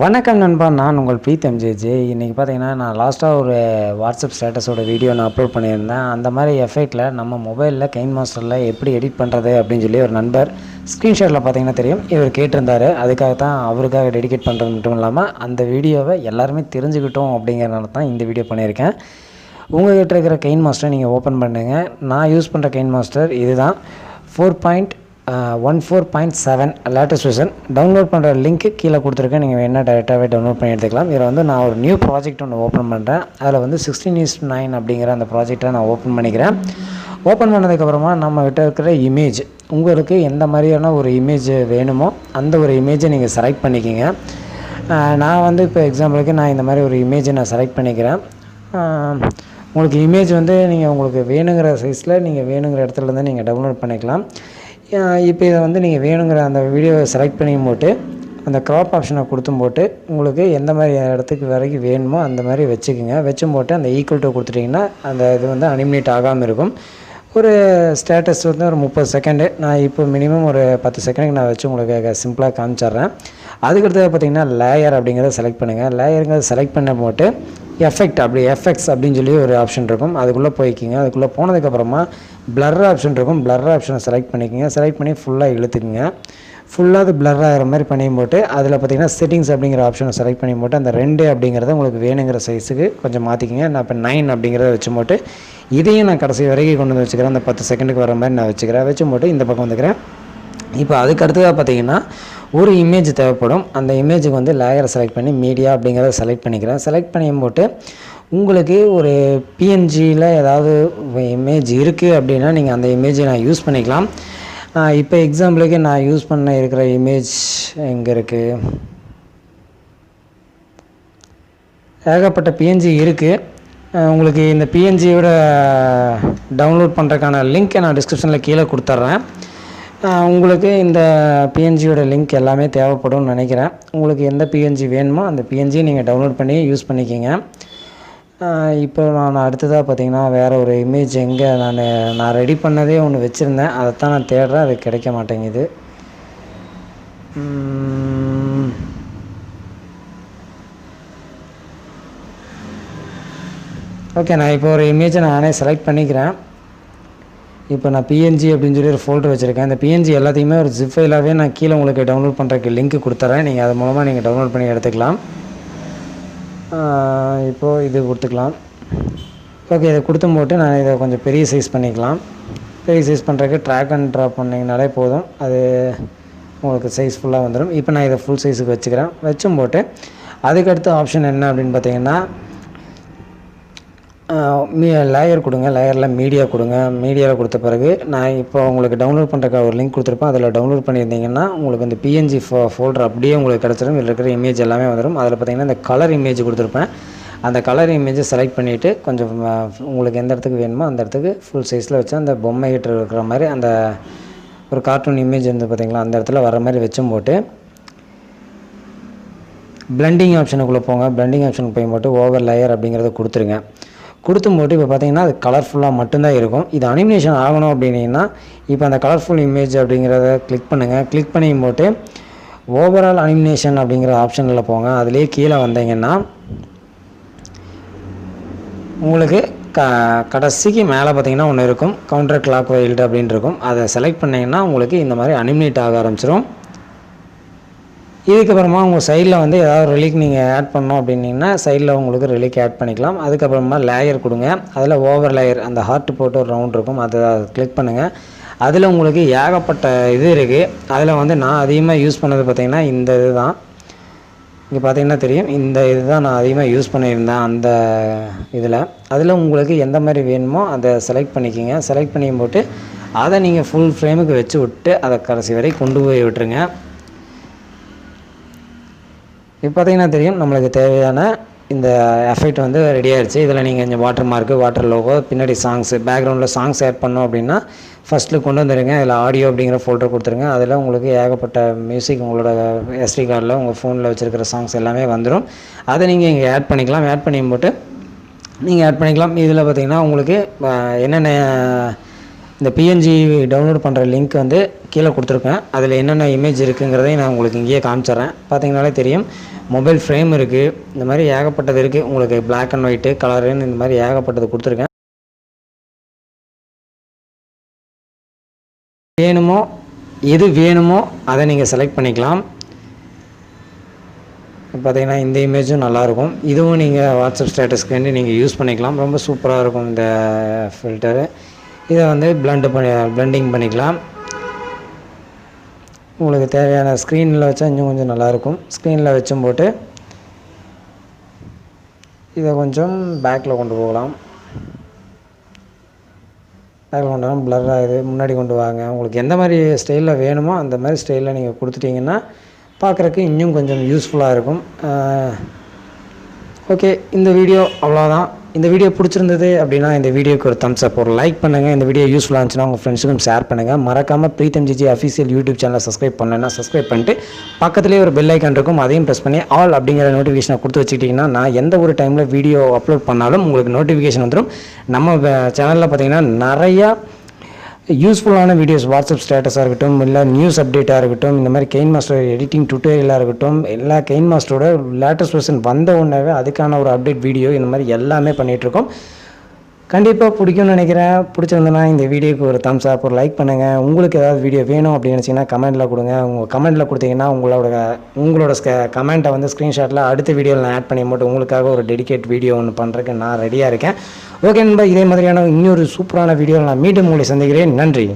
வணக்கம் நண்பா, நான் உங்கள் PreethamJJ. இன்றைக்கி பார்த்தீங்கன்னா நான் லாஸ்ட்டாக ஒரு வாட்ஸ்அப் ஸ்டேட்டஸோட வீடியோ நான் அப்லோட் பண்ணியிருந்தேன். அந்த மாதிரி எஃபெக்டில் நம்ம மொபைலில் கைன்மாஸ்டரில் எப்படி எடிட் பண்ணுறது அப்படின்னு சொல்லி ஒரு நண்பர் ஸ்க்ரீன்ஷாட்டில் பார்த்தீங்கன்னா தெரியும், இவர் கேட்டிருந்தார். அதுக்காக தான் அவருக்காக டெடிகேட் பண்ணுறது மட்டும் இல்லாமல் அந்த வீடியோவை எல்லாருமே தெரிஞ்சுக்கிட்டோம் அப்படிங்கிறனால தான் இந்த வீடியோ பண்ணியிருக்கேன். உங்கள்கிட்ட இருக்கிற கைன்மாஸ்டரை நீங்கள் ஓப்பன் பண்ணுங்கள். நான் யூஸ் பண்ணுற கைன்மாஸ்டர் இது தான், 4.14.7 லேட்டஸ்ட் வெர்ஷன். டவுன்லோட் பண்ணுற லிங்க்கு கீழே கொடுத்துருக்கேன், நீங்கள் வேணால் டைரெக்டாகவே டவுன்லோட் பண்ணி எடுத்துக்கலாம். இதில் வந்து நான் ஒரு நியூ ப்ராஜெக்ட் ஒன்று ஓப்பன் பண்ணுறேன். அதில் வந்து 16:9 அப்படிங்கிற அந்த ப்ராஜெக்டை நான் ஓப்பன் பண்ணிக்கிறேன். ஓப்பன் பண்ணதுக்கப்புறமா நம்ம கிட்ட இருக்கிற இமேஜ், உங்களுக்கு எந்த மாதிரியான ஒரு இமேஜ் வேணுமோ அந்த ஒரு இமேஜை நீங்கள் செலக்ட் பண்ணிக்கிங்க. நான் வந்து இப்போ எக்ஸாம்பிளுக்கு நான் இந்த மாதிரி ஒரு இமேஜை நான் செலக்ட் பண்ணிக்கிறேன். உங்களுக்கு இமேஜ் வந்து நீங்கள் உங்களுக்கு வேணுங்கிற சைஸில் நீங்கள் வேணுங்கிற இடத்துலேருந்து நீங்கள் டவுன்லோட் பண்ணிக்கலாம். இப்போ இதை வந்து நீங்கள் வேணுங்கிற அந்த வீடியோவை செலக்ட் பண்ணி போட்டு அந்த க்ராப் ஆப்ஷனை கொடுத்தும் போட்டு உங்களுக்கு எந்த மாதிரி இடத்துக்கு வரைக்கும் வேணுமோ அந்த மாதிரி வச்சுக்கோங்க. வச்சும் போட்டு அந்த ஈக்குவல் டு கொடுத்துட்டிங்கன்னா அந்த இது வந்து அனிமேட் ஆகாமல் இருக்கும். ஒரு ஸ்டேட்டஸ் வந்து ஒரு 30 செகண்டு, நான் இப்போ மினிமம் ஒரு 10 செகண்டுக்கு நான் வச்சு உங்களுக்கு சிம்பிளாக காமிச்சிட்றேன். அதுக்கடுத்தது பார்த்திங்கன்னா லேயர் அப்படிங்கிறத செலக்ட் பண்ணுங்கள். லேயருங்கிறத செலக்ட் பண்ண போட்டு எஃபெக்ட்ஸ் அப்படின்னு சொல்லி ஒரு ஆப்ஷன் இருக்கும், அதுக்குள்ளே போய்க்கிங்க. அதுக்குள்ளே போனதுக்கப்புறமா பிளர் ஆப்ஷன் இருக்கும், பிளர் ஆப்ஷனை செலக்ட் பண்ணிக்கோங்க. செலக்ட் பண்ணி ஃபுல்லாக இழுத்துக்குங்க. ஃபுல்லாக அது பிளர் ஆகிற மாதிரி பண்ணி போட்டு அதில் பார்த்திங்கன்னா செட்டிங்ஸ் அப்படிங்கிற ஆப்ஷனை செலக்ட் பண்ணி போட்டு அந்த 2 அப்படிங்கிறத உங்களுக்கு வேணுங்கிற சைஸுக்கு கொஞ்சம் மாற்றிக்கிங்க. நான் இப்போ 9 அப்படிங்கிறத வச்சு போட்டு இதையும் நான் கடைசி வரைக்கும் கொண்டு வந்து வச்சுக்கிறேன். அந்த 10 செகண்டுக்கு வர மாதிரி நான் வச்சுக்கிறேன். வச்சு போட்டு இந்த பக்கம் வந்துக்கிறேன். இப்போ அதுக்கு அடுத்ததாக பார்த்திங்கன்னா ஒரு இமேஜ் தேவைப்படும். அந்த இமேஜுக்கு வந்து லேயரை செலக்ட் பண்ணி மீடியா அப்படிங்கிறத செலக்ட் பண்ணிக்கிறேன். செலக்ட் பண்ணி போட்டு உங்களுக்கு ஒரு பிஎன்ஜியில் ஏதாவது இமேஜ் இருக்குது அப்படின்னா நீங்கள் அந்த இமேஜை நான் யூஸ் பண்ணிக்கலாம். இப்போ எக்ஸாம்பிளுக்கு நான் யூஸ் பண்ண இருக்கிற இமேஜ் எங்கே இருக்குது, ஏகப்பட்ட பிஎன்ஜி இருக்குது. உங்களுக்கு இந்த பிஎன்ஜியோட டவுன்லோட் பண்ணுறதுக்கான லிங்க்கை நான் டிஸ்கிரிப்ஷனில் கீழே கொடுத்துட்றேன். உங்களுக்கு இந்த பிஎன்ஜியோட லிங்க் எல்லாமே தேவைப்படும்னு நினைக்கிறேன். உங்களுக்கு எந்த பிஎன்ஜி வேணுமோ அந்த பிஎன்ஜியை நீங்கள் டவுன்லோட் பண்ணி யூஸ் பண்ணிக்கிங்க. இப்போ நான் அடுத்ததாக பார்த்திங்கன்னா வேறு ஒரு இமேஜ் எங்கே நான் ரெடி பண்ணதே ஒன்று வச்சுருந்தேன், அதைத்தான் நான் தேடுறேன், அது கிடைக்க மாட்டேங்குது. ஓகே, நான் இப்போ ஒரு இமேஜை நானே செலக்ட் பண்ணிக்கிறேன். இப்போ நான் பிஎன்ஜி அப்படின்னு சொல்லி ஒரு ஃபோல்டர் வச்சுருக்கேன். இந்த பிஎன்ஜி எல்லாத்தையுமே ஒரு ஜிப் ஃபைலாகவே நான் கீழே உங்களுக்கு டவுன்லோட் பண்ணுறதுக்கு லிங்க் கொடுத்துட்றேன். நீங்கள் அது மூலமாக நீங்கள் டவுன்லோட் பண்ணி எடுத்துக்கலாம். இப்போது இது கொடுத்துக்கலாம். ஓகே, இதை கொடுத்தும் போட்டு நான் இதை கொஞ்சம் பெரிய சைஸ் பண்ணிக்கலாம். பெரிய சைஸ் பண்ணுறதுக்கு ட்ராக் அண்ட் ட்ராப் பண்ணிங்கனாலே போதும், அது உங்களுக்கு சைஸ் ஃபுல்லாக வந்துடும். இப்போ நான் இதை ஃபுல் சைஸுக்கு வச்சுக்கிறேன். வச்சும் போட்டு அதுக்கடுத்த ஆப்ஷன் என்ன அப்படின்னு பார்த்தீங்கன்னா லேயர் கொடுங்க. லேயரில் மீடியா கொடுங்க. மீடியாவில் கொடுத்த பிறகு நான் இப்போ உங்களுக்கு டவுன்லோட் பண்ணுறதுக்கு ஒரு லிங்க் கொடுத்துருப்பேன். அதில் டவுன்லோட் பண்ணியிருந்தீங்கன்னா உங்களுக்கு இந்த பிஎன்ஜி ஃபோல்டர் அப்படியே உங்களுக்கு கிடச்சிடும். இதில் இருக்கிற இமேஜ் எல்லாமே வந்துடும். அதில் பார்த்திங்கன்னா இந்த கலர் இமேஜ் கொடுத்துருப்பேன். அந்த கலர் இமேஜை செலக்ட் பண்ணிவிட்டு கொஞ்சம் உங்களுக்கு எந்த இடத்துக்கு வேணுமோ அந்த இடத்துக்கு ஃபுல் சைஸில் வச்சு அந்த பொம்மை ஹீட்டர் இருக்கிற மாதிரி அந்த ஒரு கார்ட்டூன் இமேஜ் வந்து பார்த்திங்களா அந்த இடத்துல வர மாதிரி வச்சும் போட்டு பிளெண்டிங் ஆப்ஷனுக்குள்ளே போங்க. பிளெண்டிங் ஆப்ஷனுக்கு போய் போட்டு ஓவர் லேயர் அப்படிங்கிறத கொடுத்துருங்க. கொடுத்தும் போட்டு இப்போ பார்த்திங்கன்னா அது கலர்ஃபுல்லாக மட்டும்தான் இருக்கும். இது அனிமேஷன் ஆகணும் அப்படின்னா இப்போ அந்த கலர்ஃபுல் இமேஜ் அப்படிங்கிறத கிளிக் பண்ணுங்கள். கிளிக் பண்ணி போட்டு ஓவரால் அனிமேஷன் அப்படிங்கிற ஆப்ஷனில் போங்க. அதிலே கீழே வந்தீங்கன்னா உங்களுக்கு கடைசிக்கு மேலே பார்த்திங்கன்னா ஒன்று இருக்கும், கவுண்டர் கிளாக் வைல்டு அப்படின்னு இருக்கும். அதை செலக்ட் பண்ணிங்கன்னா உங்களுக்கு இந்த மாதிரி அனிமேட் ஆக ஆரம்பிச்சிடும். இதுக்கப்புறமா உங்கள் சைடில் வந்து ஏதாவது ரிலீக் நீங்கள் ஆட் பண்ணோம் அப்படின்னிங்கன்னா சைடில் உங்களுக்கு ரிலீக் ஆட் பண்ணிக்கலாம். அதுக்கப்புறமா லேயர் கொடுங்க. அதில் ஓவர் லேயர் அந்த ஹார்ட் போட்டு ஒரு ரவுண்ட் இருக்கும், அதை கிளிக் பண்ணுங்கள். அதில் உங்களுக்கு ஏகப்பட்ட இது இருக்குது. அதில் வந்து நான் அதிகமாக யூஸ் பண்ணது பார்த்திங்கன்னா இந்த இது தான். இங்கே பார்த்திங்கன்னா தெரியும், இந்த இது தான் நான் அதிகமாக யூஸ் பண்ணியிருந்தேன் அந்த அதில் உங்களுக்கு எந்த மாதிரி வேணுமோ அதை செலக்ட் பண்ணிக்கிங்க. செலக்ட் பண்ணி போட்டு அதை நீங்கள் ஃபுல் ஃப்ரேமுக்கு வச்சு விட்டு அதை கடைசி வரை கொண்டு போய் விட்டுருங்க. இப்போ பார்த்திங்கன்னா தெரியும், நம்மளுக்கு தேவையான இந்த எஃபெக்ட் வந்து ரெடி ஆகிடுச்சு. இதில் நீங்கள் இந்த வாட்டர் மார்க்கு, வாட்டர் லோகோ, பின்னாடி சாங்ஸு, பேக்ரவுண்டில் சாங்ஸ் ஆட் பண்ணோம் அப்படின்னா ஃபஸ்ட்டில் கொண்டு வந்துடுங்க. இதில் ஆடியோ அப்படிங்கிற ஃபோல்டர் கொடுத்துருங்க. அதில் உங்களுக்கு ஏகப்பட்ட மியூசிக் உங்களோட எஸ்டி கார்டில் உங்கள் ஃபோனில் வச்சுருக்கிற சாங்ஸ் எல்லாமே வந்துடும். அதை நீங்கள் இங்கே ஆட் பண்ணிக்கலாம். ஆட் பண்ணி போட்டு நீங்கள் ஆட் பண்ணிக்கலாம். இதில் பார்த்திங்கன்னா உங்களுக்கு என்னென்ன இந்த பிஎன்ஜி டவுன்லோட் பண்ணுற லிங்க் வந்து கீழே கொடுத்துருக்கேன். அதில் என்னென்ன இமேஜ் இருக்குங்கிறதையும் நான் உங்களுக்கு இங்கேயே காமிச்சிட்றேன். பார்த்தீங்கனாலே தெரியும். மொபைல் ஃப்ரேம் இருக்குது, இந்த மாதிரி ஏகப்பட்டது இருக்குது. உங்களுக்கு பிளாக் அண்ட் ஒயிட்டு கலருன்னு இந்த மாதிரி ஏகப்பட்டது கொடுத்துருக்கேன். எது வேணுமோ அதை நீங்கள் செலக்ட் பண்ணிக்கலாம். பார்த்தீங்கன்னா இந்த இமேஜும் நல்லாயிருக்கும். இதுவும் நீங்கள் வாட்ஸ்அப் ஸ்டேட்டஸ்க்கு வேண்டி நீங்கள் யூஸ் பண்ணிக்கலாம். ரொம்ப சூப்பராக இருக்கும் இந்த ஃபில்டரு. இதை வந்து பிளெண்டிங் பண்ணிக்கலாம். உங்களுக்கு தேவையான ஸ்க்ரீனில் வச்சா இன்னும் கொஞ்சம் நல்லாயிருக்கும். ஸ்க்ரீனில் வச்சும் போட்டு இதை கொஞ்சம் பேக்கில் கொண்டு போகலாம். பேக்கில் கொண்டு வராமல் ப்ளர் ஆகுது, முன்னாடி கொண்டு வாங்க. உங்களுக்கு எந்த மாதிரி ஸ்டைலில் வேணுமோ அந்த மாதிரி ஸ்டைலில் நீங்கள் கொடுத்துட்டிங்கன்னா பார்க்குறக்கு இன்னும் கொஞ்சம் யூஸ்ஃபுல்லாக இருக்கும். ஓகே, இந்த வீடியோ அவ்வளோதான். இந்த வீடியோ பிடிச்சிருந்தது அப்படின்னா இந்த வீடியோக்கு ஒரு தம்ஸ் அப், ஒரு லைக் பண்ணுங்கள். இந்த வீடியோ யூஸ்ஃபுல்லாக இருந்துச்சுன்னா உங்கள் ஃப்ரெண்ட்ஸுக்கும் ஷேர் பண்ணுங்கள். மறக்காமல் PreethamJJ அஃபீஷியல் யூடியூப் சேனலை சப்ஸ்கிரைப் பண்ணலைன்னா சப்ஸ்கிரைப் பண்ணிட்டு பக்கத்துலேயே ஒரு பெல் ஐக்கான் இருக்கும், அதையும் ப்ரெஸ் பண்ணி ஆல் அப்படிங்கிற நோட்டிஃபிகேஷனை கொடுத்து வச்சுக்கிட்டிங்கன்னா நான் எந்த ஒரு டைமில் வீடியோ அப்லோட் பண்ணாலும் உங்களுக்கு நோட்டிஃபிகேஷன் வந்துடும். நம்ம சேனலில் பார்த்திங்கன்னா நிறையா யூஸ்ஃபுல்லான வீடியோஸ், வாட்ஸ்அப் ஸ்டேட்டஸாக இருக்கட்டும், இல்லை நியூஸ் அப்டேட்டாக இருக்கட்டும், இந்த மாதிரி கெயின்மாஸ்டர் எடிட்டிங் டுட்டோரியலாக இருக்கட்டும், எல்லா கெயின்மாஸ்டரோட லேட்டஸ்ட் வெர்ஷன் வந்த உடனே அதுக்கான ஒரு அப்டேட் வீடியோ இந்த மாதிரி எல்லாமே பண்ணிகிட்ருக்கோம். கண்டிப்பாக பிடிக்கும்னு நினைக்கிறேன். பிடிச்சிருந்தேன்னா இந்த வீடியோக்கு ஒரு தம்ஸ் அப், ஒரு லைக் பண்ணுங்கள். உங்களுக்கு ஏதாவது வீடியோ வேணும் அப்படின்னு நினச்சிங்கன்னா கமெண்ட்டில் கொடுங்க. உங்கள் கமெண்ட்டில் கொடுத்தீங்கன்னா உங்களோட கமெண்ட்டை வந்து ஸ்க்ரீன்ஷாட்டில் அடுத்த வீடியோவில் நான் ஆட் பண்ணி போட்டு உங்களுக்காக ஒரு டெடிகேட் வீடியோ ஒன்று பண்ணுறதுக்கு நான் ரெடியாக இருக்கேன். ஓகே நண்பா, இதே மாதிரியான இன்னொரு சூப்பரான வீடியோவில் நான் மீண்டும் உங்களை சந்திக்கிறேன். நன்றி.